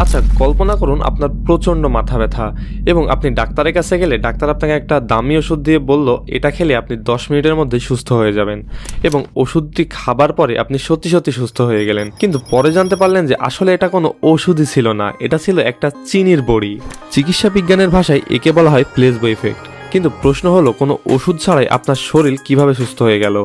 আচ্ছা, কল্পনা করুন আপনার প্রচণ্ড মাথা ব্যথা এবং আপনি ডাক্তারের কাছে গেলে ডাক্তার আপনাকে একটা দামি ওষুধ দিয়ে বলল এটা খেলে আপনি 10 মিনিটের মধ্যে সুস্থ হয়ে যাবেন এবং ওষুধটি খাবার পরে আপনি সত্যি সত্যি সুস্থ হয়ে গেলেন। কিন্তু পরে জানতে পারলেন যে আসলে এটা কোনো ওষুধই ছিল না, এটা ছিল একটা চিনির বড়ি। চিকিৎসা বিজ্ঞানের ভাষায় একে বলা হয় প্লেসবো ইফেক্ট। কিন্তু প্রশ্ন হলো, কোনো ওষুধ ছাড়াই আপনার শরীর কিভাবে সুস্থ হয়ে গেল?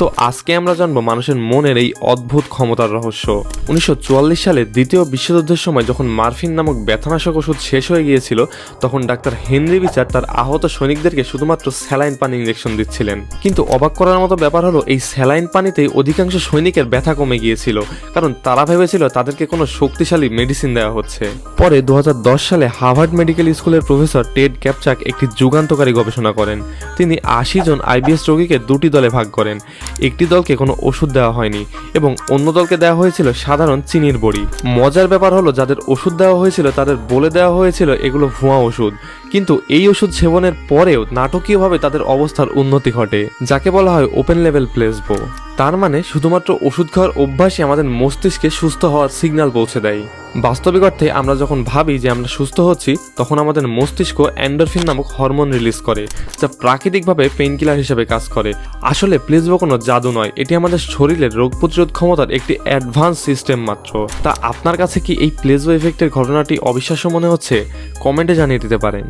তো আজকে আমরা জানবো মানুষের মনের এই অদ্ভুত ক্ষমতার রহস্য। 1944 সালে দ্বিতীয় বিশ্বযুদ্ধের সময় যখন মারফিন নামক ব্যথানাশক ওষুধ শেষ হয়ে গিয়েছিল, তখন ডাক্তার হেনরি বিচার তার আহত সৈনিকদেরকে শুধুমাত্র স্যালাইন পানি ইঞ্জেকশন দিচ্ছিলেন। কিন্তু অবাক করার মতো ব্যাপার হলো, এই স্যালাইন পানিতেই অধিকাংশ সৈনিকের ব্যথা কমে গিয়েছিল, কারণ তারা ভেবেছিল তাদেরকে কোনো শক্তিশালী মেডিসিন দেওয়া হচ্ছে। পরে 2010 সালে হার্ভার্ড মেডিকেল স্কুলের প্রফেসর টেড ক্যাপচাক একটি যুগান্তকারী গবেষণা করেন। তিনি 80 জন আইবিএস রোগীকে দুটি দলে ভাগ করেন। একটি দলকে কোনো ওষুধ দেওয়া হয়নি এবং অন্য দলকে দেওয়া হয়েছিল সাধারণ চিনির বড়ি। মজার ব্যাপার হলো, যাদের ওষুধ দেওয়া হয়েছিল তাদের বলে দেওয়া হয়েছিল এগুলো ভুয়া ওষুধ, কিন্তু এই ওষুধ সেবনের পরেও নাটকীয়ভাবে তাদের অবস্থার উন্নতি ঘটে, যাকে বলা হয় ওপেন লেভেল প্লেসবো। তার মানে শুধুমাত্র ওষুধ খাওয়ার অভ্যাসই আমাদের মস্তিষ্কে সুস্থ হওয়ার সিগন্যাল পৌঁছে দেয়। বাস্তবিক অর্থে আমরা যখন ভাবি যে আমরা সুস্থ হচ্ছি, তখন আমাদের মস্তিষ্ক এন্ডরফিন নামক হরমোন রিলিজ করে, যা প্রাকৃতিকভাবে পেইনকিলার হিসেবে কাজ করে। আসলে প্লেসবো কোনো জাদু নয়, এটি আমাদের শরীরের রোগ প্রতিরোধ ক্ষমতার একটি অ্যাডভান্স সিস্টেম মাত্র। তা আপনার কাছে কি এই প্লেসবো ইফেক্টের ঘটনাটি অবিশ্বাস্য মনে হচ্ছে? কমেন্টে জানিয়ে দিতে পারেন।